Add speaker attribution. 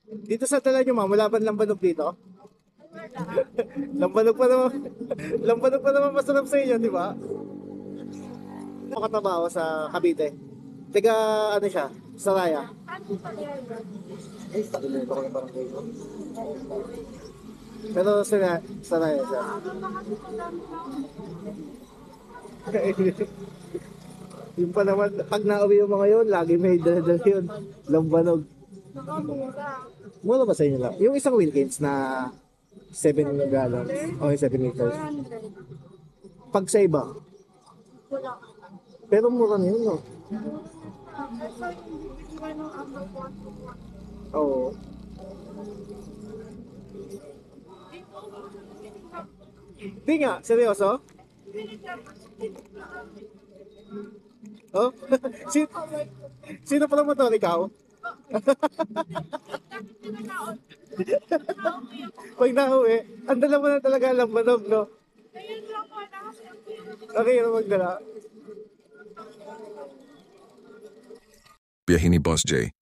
Speaker 1: Dito sa tala nyo, ma'am, wala ba lambanog dito? Lambanog pa naman. Lambanog pa naman masarap sa inyo, di ba? Ako katabaho sa Cavite. Tiga, ano siya, Saraya. Pero Saraya siya. Yung pa naman, pag nauwi yung mga yun, lagi may dala-dala yun. Lambanog. Mura ba sa inyo lang? Yung isang Wilkins na 7 gallons, o 7 liters. Pag sa iba, pero mura na yun, no? Oo. Di nga, seryoso? Oh? sino, sino pala motor? Ikaw? Pag nauwi, ang dala mo na talaga lambanog, no? Okay, ano magdala?
Speaker 2: Biyahe ni Boss J.